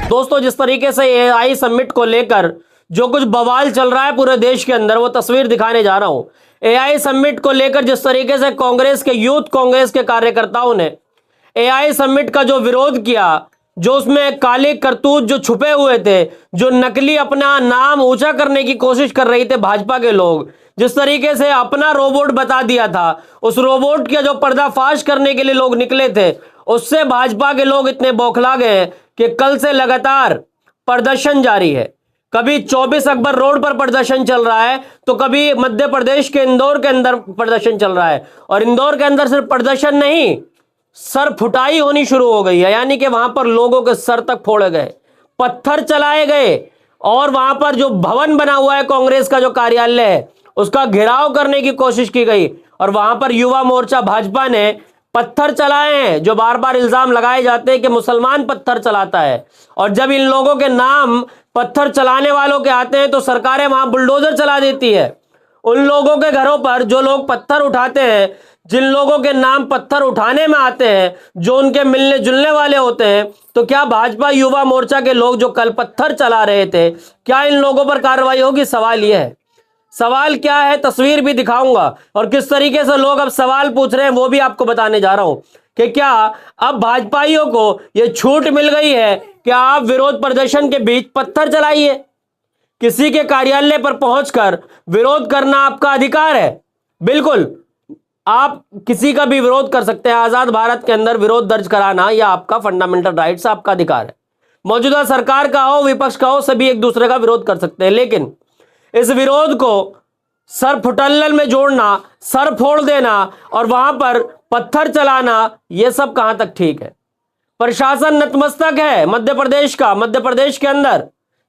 दोस्तों, जिस तरीके से एआई समिट को लेकर जो कुछ बवाल चल रहा है पूरे देश के अंदर, वो तस्वीर दिखाने जा रहा हूं। एआई समिट को लेकर जिस तरीके से कांग्रेस के यूथ कांग्रेस के कार्यकर्ताओं ने एआई समिट का जो विरोध किया, जो उसमें काले करतूत जो छुपे हुए थे, जो नकली अपना नाम ऊंचा करने की कोशिश कर रही थे भाजपा के लोग, जिस तरीके से अपना रोबोट बता दिया था, उस रोबोट का जो पर्दाफाश करने के लिए लोग निकले थे, उससे भाजपा के लोग इतने बौखला गए कि कल से लगातार प्रदर्शन जारी है। कभी 24 अकबर रोड पर प्रदर्शन चल रहा है, तो कभी मध्य प्रदेश के इंदौर के अंदर प्रदर्शन चल रहा है। और इंदौर के अंदर सिर्फ प्रदर्शन नहीं, सर फुटाई होनी शुरू हो गई है, यानी कि वहां पर लोगों के सर तक फोड़े गए, पत्थर चलाए गए, और वहां पर जो भवन बना हुआ है कांग्रेस का जो कार्यालय है, उसका घेराव करने की कोशिश की गई। और वहां पर युवा मोर्चा भाजपा ने पत्थर चलाए हैं, जो बार बार इल्जाम लगाए जाते हैं कि मुसलमान पत्थर चलाता है। और जब इन लोगों के नाम पत्थर चलाने वालों के आते हैं, तो सरकारें वहां बुलडोजर चला देती है। उन लोगों के घरों पर जो लोग पत्थर उठाते हैं, जिन लोगों के नाम पत्थर उठाने में आते हैं, जो उनके मिलने जुलने वाले होते हैं, तो क्या भाजपा युवा मोर्चा के लोग जो कल पत्थर चला रहे थे, क्या इन लोगों पर कार्रवाई होगी? सवाल यह है। सवाल क्या है, तस्वीर भी दिखाऊंगा, और किस तरीके से लोग अब सवाल पूछ रहे हैं वो भी आपको बताने जा रहा हूं कि क्या अब भाजपाइयों को यह छूट मिल गई है कि आप विरोध प्रदर्शन के बीच पत्थर चलाइए। किसी के कार्यालय पर पहुंचकर विरोध करना आपका अधिकार है, बिल्कुल आप किसी का भी विरोध कर सकते हैं। आजाद भारत के अंदर विरोध दर्ज कराना यह आपका फंडामेंटल राइट्स, आपका अधिकार है। मौजूदा सरकार का हो, विपक्ष का हो, सभी एक दूसरे का विरोध कर सकते हैं, लेकिन इस विरोध को सर फुटल्लल में जोड़ना, सर फोड़ देना और वहां पर पत्थर चलाना, यह सब कहां तक ठीक है? प्रशासन नतमस्तक है मध्य प्रदेश का। मध्य प्रदेश के अंदर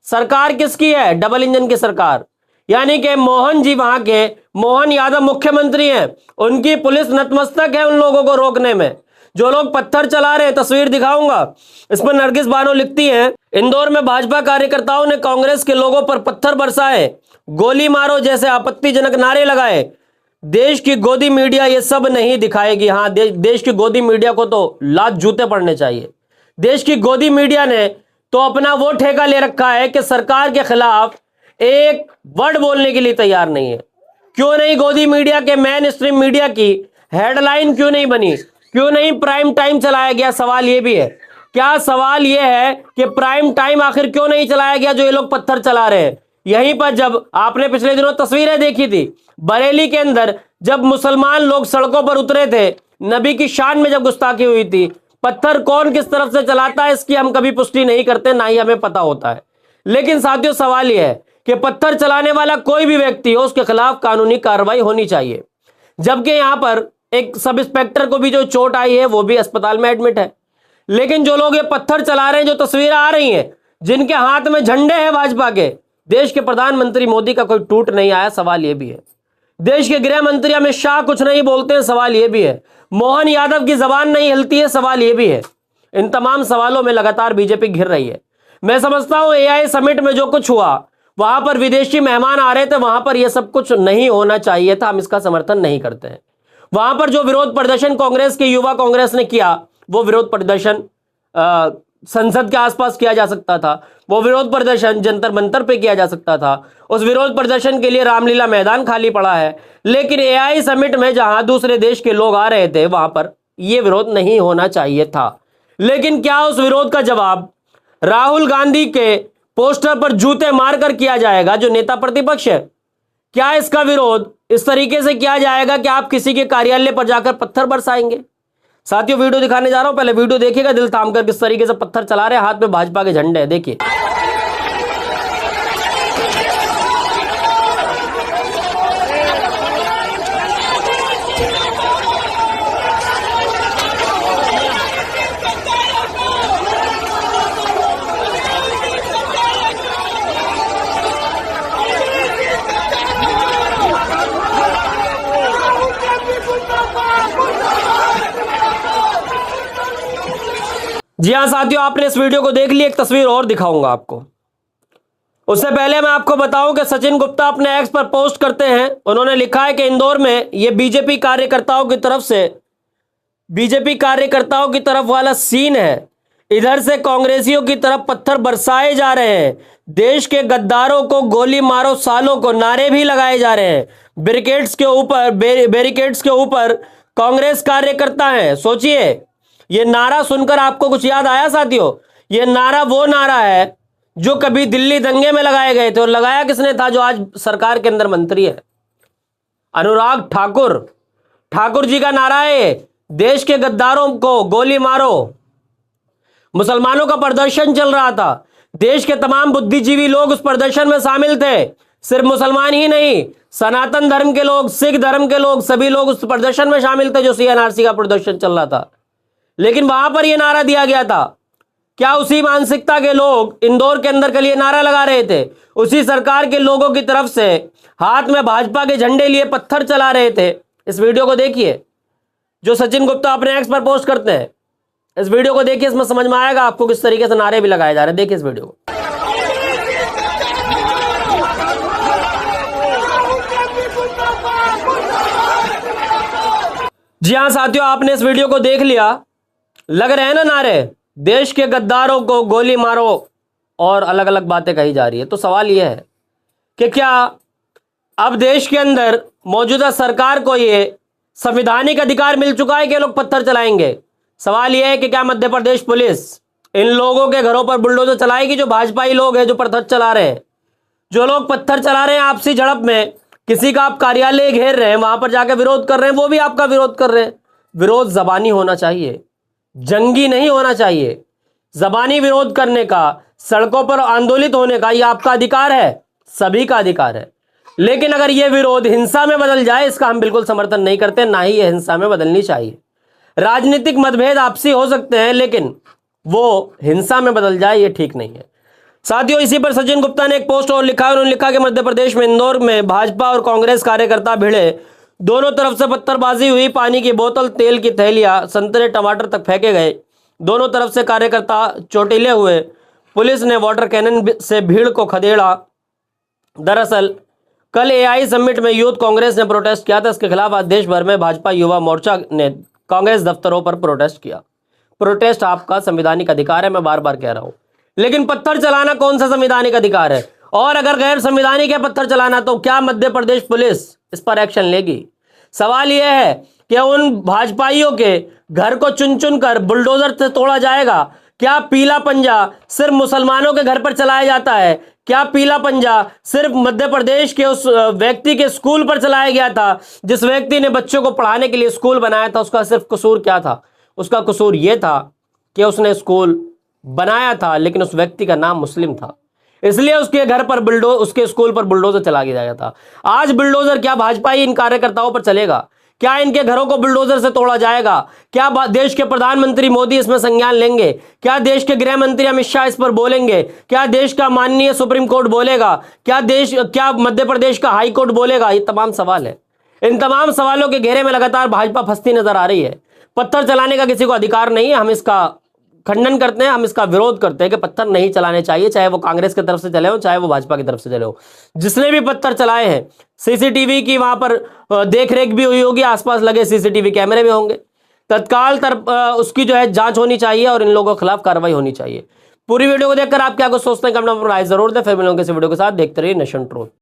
सरकार किसकी है? डबल इंजन की सरकार, यानी कि मोहन जी, वहां के मोहन यादव मुख्यमंत्री हैं, उनकी पुलिस नतमस्तक है उन लोगों को रोकने में। जो लोग पत्थर चला रहे हैं, तस्वीर दिखाऊंगा, इस पर नरगिस बानो लिखती हैं, इंदौर में भाजपा कार्यकर्ताओं ने कांग्रेस के लोगों पर पत्थर बरसाए, गोली मारो जैसे आपत्तिजनक नारे लगाए। देश की गोदी मीडिया ये सब नहीं दिखाएगी। हाँ, देश की गोदी मीडिया को तो लात जूते पड़ने चाहिए। देश की गोदी मीडिया ने तो अपना वो ठेका ले रखा है कि सरकार के खिलाफ एक वर्ड बोलने के लिए तैयार नहीं है। क्यों नहीं गोदी मीडिया के मेन स्ट्रीम मीडिया की हेडलाइन क्यों नहीं बनी? क्यों नहीं प्राइम टाइम चलाया गया? सवाल यह भी है। क्या सवाल यह है कि प्राइम टाइम आखिर क्यों नहीं चलाया गया जो ये लोग पत्थर चला रहे हैं? यहीं पर जब आपने पिछले दिनों तस्वीरें देखी थी बरेली के अंदर, जब मुसलमान लोग सड़कों पर उतरे थे, नबी की शान में जब गुस्ताखी हुई थी, पत्थर कौन किस तरफ से चलाता है इसकी हम कभी पुष्टि नहीं करते, ना ही हमें पता होता है। लेकिन साथियों, सवाल यह है कि पत्थर चलाने वाला कोई भी व्यक्ति हो, उसके खिलाफ कानूनी कार्रवाई होनी चाहिए। जबकि यहां पर एक सब इंस्पेक्टर को भी जो चोट आई है वो भी अस्पताल में एडमिट है। लेकिन जो लोग ये पत्थर चला रहे हैं, जो तस्वीरें आ रही हैं, जिनके हाथ में झंडे हैं भाजपा के, देश के प्रधानमंत्री मोदी का कोई टूट नहीं आया, सवाल यह भी है। देश के गृह मंत्री अमित शाह कुछ नहीं बोलते हैं, सवाल यह भी है। मोहन यादव की जबान नहीं हिलती है, सवाल यह भी है। इन तमाम सवालों में लगातार बीजेपी घिर रही है। मैं समझता हूं एआई समिट में जो कुछ हुआ, वहां पर विदेशी मेहमान आ रहे थे, वहां पर यह सब कुछ नहीं होना चाहिए था, हम इसका समर्थन नहीं करते हैं। वहां पर जो विरोध प्रदर्शन कांग्रेस की युवा कांग्रेस ने किया, वो विरोध प्रदर्शन संसद के आसपास किया जा सकता था, वो विरोध प्रदर्शन जंतर मंतर पे किया जा सकता था। उस विरोध प्रदर्शन के लिए रामलीला मैदान खाली पड़ा है। लेकिन एआई समिट में जहां दूसरे देश के लोग आ रहे थे, वहां पर यह विरोध नहीं होना चाहिए था। लेकिन क्या उस विरोध का जवाब राहुल गांधी के पोस्टर पर जूते मारकर किया जाएगा, जो नेता प्रतिपक्ष है? क्या इसका विरोध इस तरीके से किया जाएगा कि आप किसी के कार्यालय पर जाकर पत्थर बरसाएंगे? साथियों, वीडियो दिखाने जा रहा हूं, पहले वीडियो देखिएगा दिल थाम कर, किस तरीके से पत्थर चला रहे हैं, हाथ में भाजपा के झंडे हैं, देखिए। जी हां साथियों, आपने इस वीडियो को देख लिया। एक तस्वीर और दिखाऊंगा आपको। उससे पहले मैं आपको बताऊं कि सचिन गुप्ता अपने एक्स पर पोस्ट करते हैं। उन्होंने लिखा है कि इंदौर में ये बीजेपी कार्यकर्ताओं की तरफ वाला सीन है। इधर से कांग्रेसियों की तरफ पत्थर बरसाए जा रहे हैं। देश के गद्दारों को गोली मारो सालों को नारे भी लगाए जा रहे हैं। बैरिकेड्स के ऊपर कांग्रेस कार्यकर्ता हैं। सोचिए, यह नारा सुनकर आपको कुछ याद आया साथियों? यह नारा वो नारा है जो कभी दिल्ली दंगे में लगाए गए थे, और लगाया किसने था? जो आज सरकार के अंदर मंत्री है, अनुराग ठाकुर जी का नारा है, देश के गद्दारों को गोली मारो। मुसलमानों का प्रदर्शन चल रहा था, देश के तमाम बुद्धिजीवी लोग उस प्रदर्शन में शामिल थे। सिर्फ मुसलमान ही नहीं, सनातन धर्म के लोग, सिख धर्म के लोग, सभी लोग उस प्रदर्शन में शामिल थे जो CNRC का प्रदर्शन चल रहा था। लेकिन वहां पर यह नारा दिया गया था। क्या उसी मानसिकता के लोग इंदौर के अंदर के लिए नारा लगा रहे थे? उसी सरकार के लोगों की तरफ से हाथ में भाजपा के झंडे लिए पत्थर चला रहे थे। इस वीडियो को देखिए जो सचिन गुप्ता अपने एक्स पर पोस्ट करते हैं। इस वीडियो को देखिए, इसमें समझ में आएगा आपको किस तरीके से नारे भी लगाए जा रहे हैं। देखिए इस वीडियो को। जी हां साथियों, आपने इस वीडियो को देख लिया। लग रहे हैं ना नारे, देश के गद्दारों को गोली मारो और अलग अलग बातें कही जा रही है। तो सवाल यह है कि क्या अब देश के अंदर मौजूदा सरकार को यह संवैधानिक अधिकार मिल चुका है कि लोग पत्थर चलाएंगे? सवाल यह है कि क्या मध्य प्रदेश पुलिस इन लोगों के घरों पर बुलडोजर चलाएगी जो भाजपाई लोग हैं, जो पत्थर चला रहे हैं? जो लोग पत्थर चला रहे हैं आपसी झड़प में, किसी का आप कार्यालय घेर रहे हैं, वहां पर जाकर विरोध कर रहे हैं, वो भी आपका विरोध कर रहे हैं। विरोध जबानी होना चाहिए, जंगी नहीं होना चाहिए। जबानी विरोध करने का, सड़कों पर आंदोलित होने का, यह आपका अधिकार है, सभी का अधिकार है। लेकिन अगर यह विरोध हिंसा में बदल जाए, इसका हम बिल्कुल समर्थन नहीं करते, ना ही यह हिंसा में बदलनी चाहिए। राजनीतिक मतभेद आपसी हो सकते हैं, लेकिन वो हिंसा में बदल जाए ये ठीक नहीं है साथियों। इसी पर सचिन गुप्ता ने एक पोस्ट और लिखा है। उन्होंने लिखा कि मध्य प्रदेश में इंदौर में भाजपा और कांग्रेस कार्यकर्ता भिड़े, दोनों तरफ से पत्थरबाजी हुई, पानी की बोतल, तेल की थैलियां, संतरे, टमाटर तक फेंके गए। दोनों तरफ से कार्यकर्ता चोटिले हुए। पुलिस ने वाटर कैनन से भीड़ को खदेड़ा। दरअसल कल AI समिट में यूथ कांग्रेस ने प्रोटेस्ट किया था। इसके खिलाफ आज देश भर में भाजपा युवा मोर्चा ने कांग्रेस दफ्तरों पर प्रोटेस्ट किया। प्रोटेस्ट आपका संवैधानिक अधिकार है, मैं बार बार कह रहा हूं, लेकिन पत्थर चलाना कौन सा संवैधानिक अधिकार है? और अगर गैर संवैधानिक है पत्थर चलाना, तो क्या मध्य प्रदेश पुलिस इस पर एक्शन लेगी? सवाल यह है कि उन भाजपाइयों के घर को चुन चुन कर बुलडोजर से तोड़ा जाएगा? क्या पीला पंजा सिर्फ मुसलमानों के घर पर चलाया जाता है? क्या पीला पंजा सिर्फ मध्य प्रदेश के उस व्यक्ति के स्कूल पर चलाया गया था जिस व्यक्ति ने बच्चों को पढ़ाने के लिए स्कूल बनाया था? उसका सिर्फ कसूर क्या था? उसका कसूर यह था कि उसने स्कूल बनाया था, लेकिन उस व्यक्ति का नाम मुस्लिम था, इसलिए उसके घर पर उसके स्कूल पर बुलडोजर चला गया था। आज बुलडोजर क्या भाजपा ही इन कार्यकर्ताओं पर चलेगा? क्या इनके घरों को बुलडोजर से तोड़ा जाएगा? क्या देश के प्रधानमंत्री मोदी इसमें संज्ञान लेंगे? क्या देश के गृह मंत्री अमित शाह इस पर बोलेंगे? क्या देश का माननीय सुप्रीम कोर्ट बोलेगा? क्या मध्य प्रदेश का हाई कोर्ट बोलेगा? ये तमाम सवाल है। इन तमाम सवालों के घेरे में लगातार भाजपा फंसती नजर आ रही है। पत्थर चलाने का किसी को अधिकार नहीं है, हम इसका खंडन करते हैं, हम इसका विरोध करते हैं कि पत्थर नहीं चलाने चाहिए, चाहे वो कांग्रेस की तरफ से चले हो, चाहे वो भाजपा की तरफ से चले हो। जिसने भी पत्थर चलाए हैं, CCTV की वहां पर देखरेख भी हुई होगी, आसपास लगे CCTV कैमरे भी होंगे, तत्काल उसकी जो है जांच होनी चाहिए और इन लोगों के खिलाफ कार्रवाई होनी चाहिए। पूरी वीडियो को देखकर आप क्या कुछ सोचते हैं कमेंट में राय जरूर दें। फिर मिलेंगे किसी वीडियो के साथ। देखते रहिए नेशन ट्रूथ।